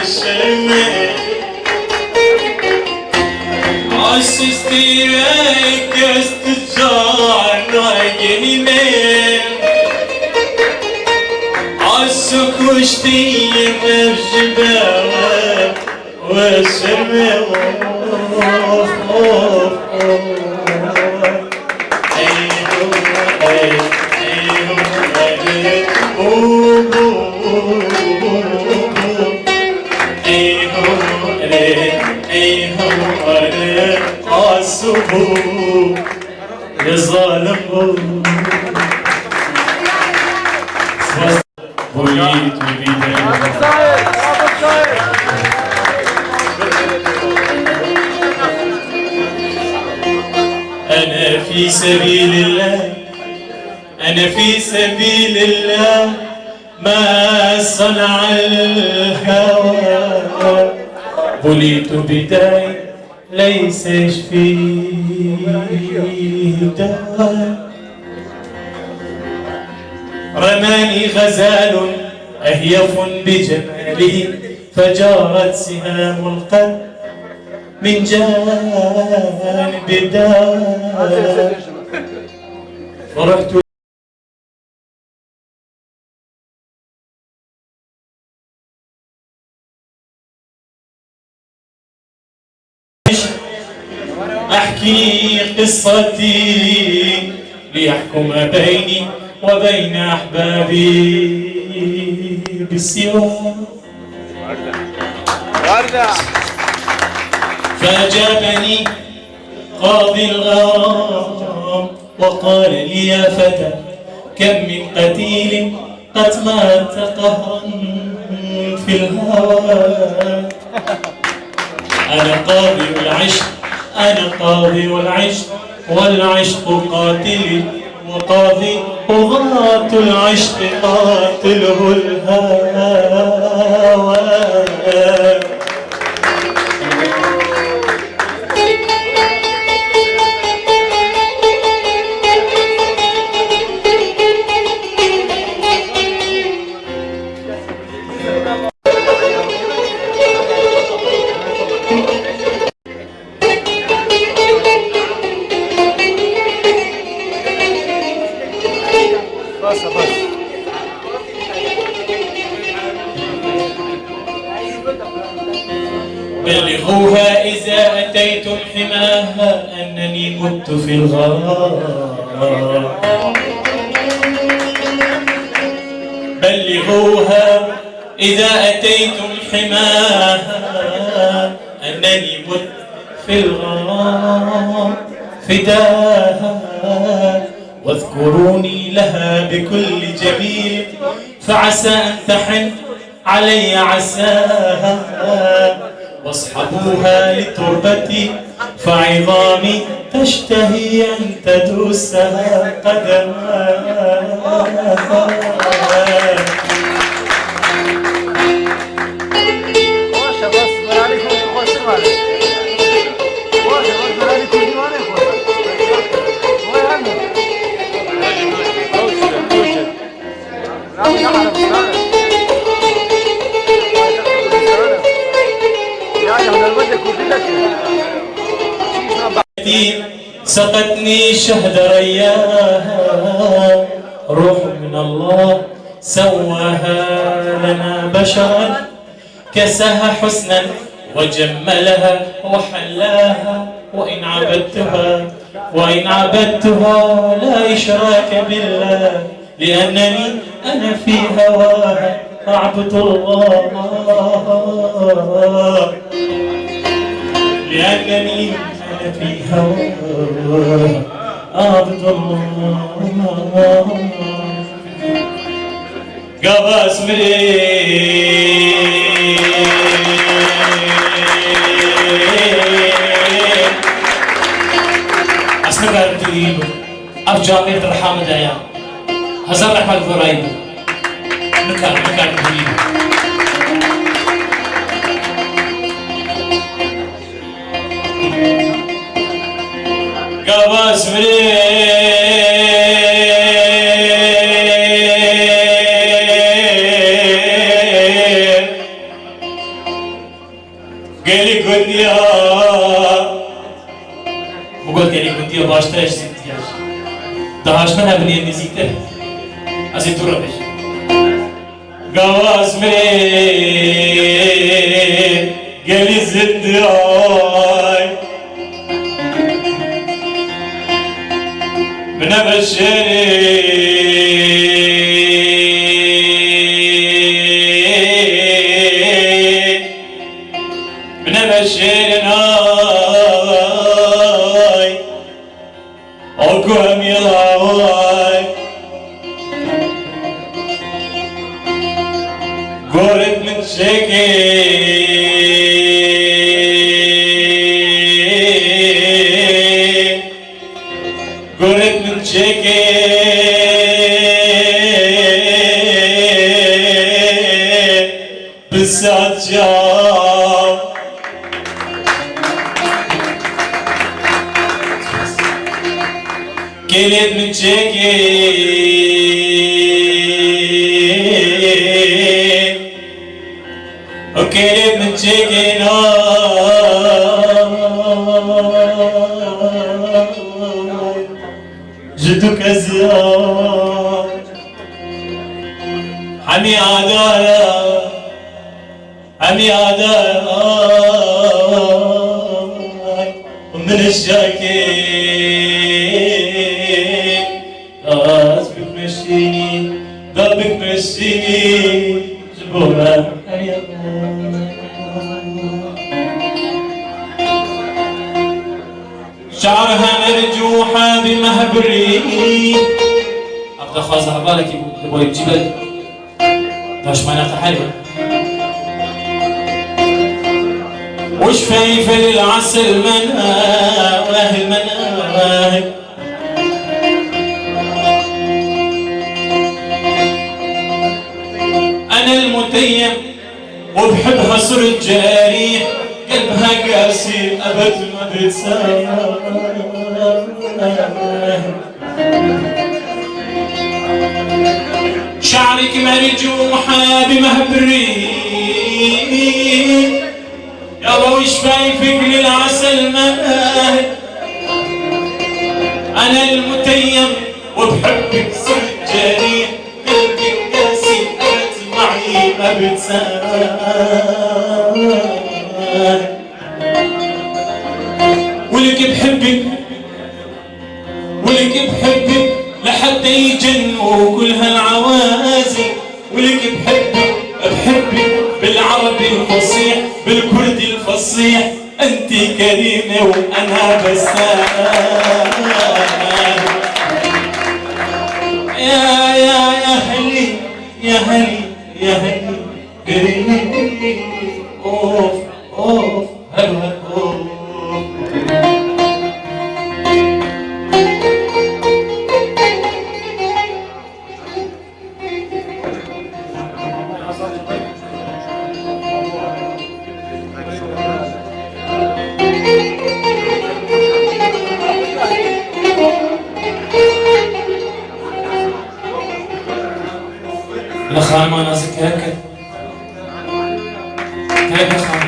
الشمال عشتي كستجعنا جنين عشق وشتي مرجبة والشمال يا ظالم بوليت أنا في سبيل الله أنا في سبيل الله ما صنع الهوى بليت بداي ليس يشفيه داء رماني غزال أهيف بجماله فجارت سهام القلب من جانب الدار فرحت أحكي قصتي ليحكم بيني وبين أحبابي بالسوى فأجابني قاضي الغرام وقال لي يا فتى كم من قتيل قد مات قهرا في الهوى أنا قاضي العشق أنا قاضي العشق والعشق قاتلي وقاضي وغاة العشق قاتله الهوى بلغوها إذا أتيتم حماها أنني مت في الغار بلغوها إذا أتيتم حماها أنني مت في الغار فداها واذكروني لها بكل جميل فعسى أن تحن علي عساها واصحبوها لتربتي فعظامي تشتهي أن تدوسها قدماها سقتني شهد رياها روح من الله سواها لنا بشرا كساها حسنا وجملها وحلاها وإن عبدتها لا إشراك بالله لأنني أنا في هواها أعبد الله لأنني أنا في هواها أعبد الله قباس أسمع قلبي أفجار الرحمة دايا هزار رحمة الفرايد مكان قريب قباس قالي قديا وقلت قالي قديا باشتاش زيتياش دهاش منها بني النزيته ازي تربش قواز من قالي زداي من بشري شيرناي أقوم يلاوي قرب من شكي قرب من شكي بالساعة جاو كلب من شكي وكلب من شكي جدك أزياء حمي عدايا حمي عدايا ومن الشاكي غصبك مشيني ضربك مشيني جبوها شعرها مرجوحة بمهبري أبدا خاصة بالك يبغى يجيب داش معناتها حلوة وش فايفة للعسل مناواه المناواه أنا المتيم وبحبها صرت جارية قلبها قاسي أبد ما بتسامح شعرك مرجوحة بمهبري يابا وش فايفك للعسل ماهي أنا المتيم وبحبك صرت جارية قلبك قاسي أبد معي ما بتسامح ولك بحبك ولك بحبك لحتى يجنوا كل هالعوازي ولك بحبك بالعربي الفصيح بالكردي الفصيح انت كريمة وانا بسام يا هلي يا هلي يا هلي كريمة اوف اوف هلا اوف الخان ما نازك هكذا كيف خان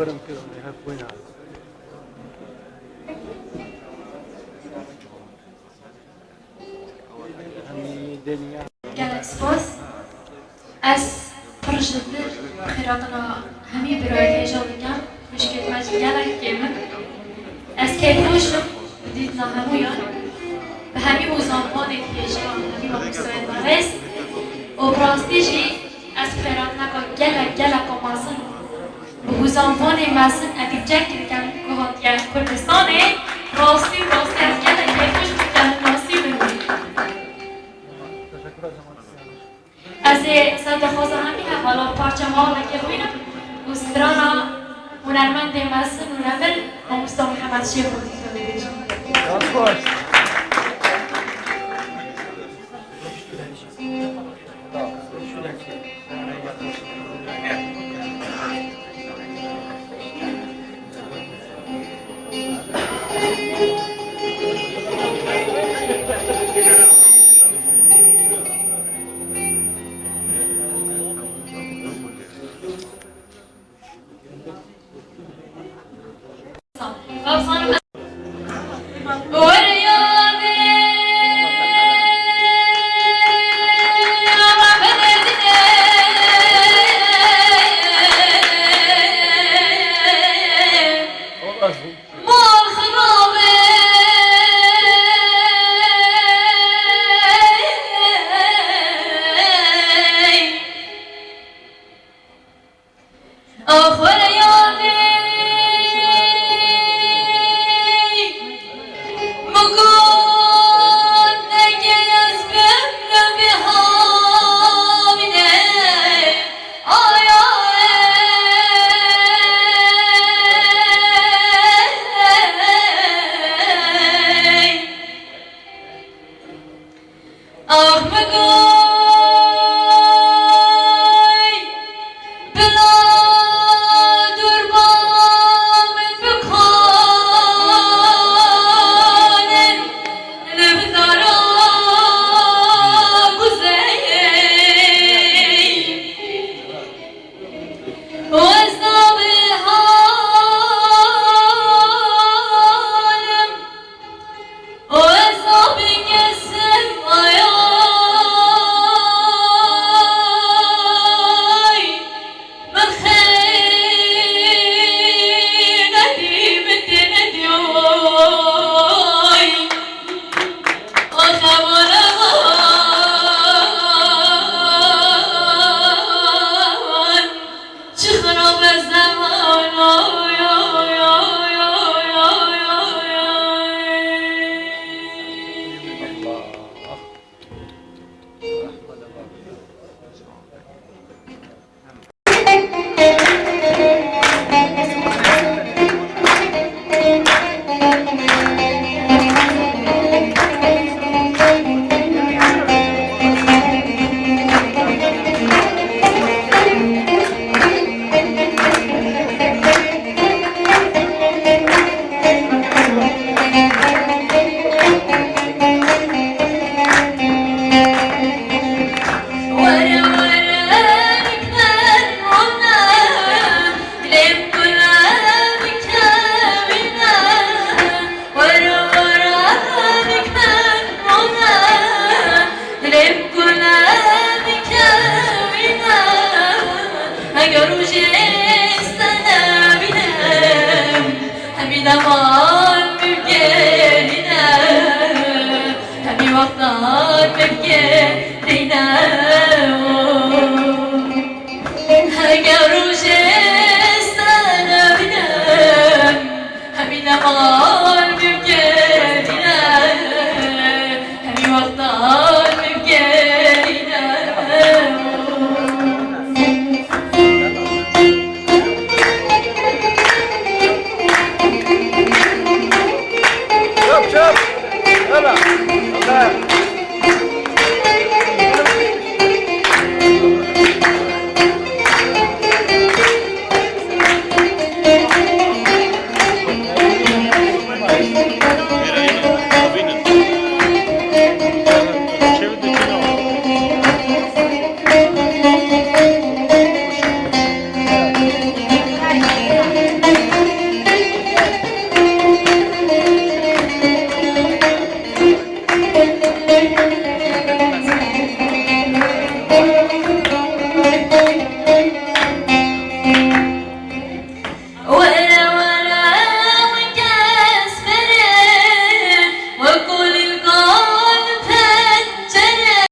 برم كده هناك وين Galaxy Boss از پروژه خیراتنا همی برای هیجانیان مشکل مجید گلک من از که پروژه دید نه همویان به همی موزانوان هیجان همی براستی جی از خیرات نکن گله کماسن بگوزانفان ماسن ادیب جنگی بکن که هاتیه کردستانه راستی از گله کیفش بکن ناسی بگوی از صد خوزه همی هم حالا پارچه مالا که بوینم گوسترانا هنرمند ماسن هنرمند ماموستا محمد شیخ بودی شوف يلا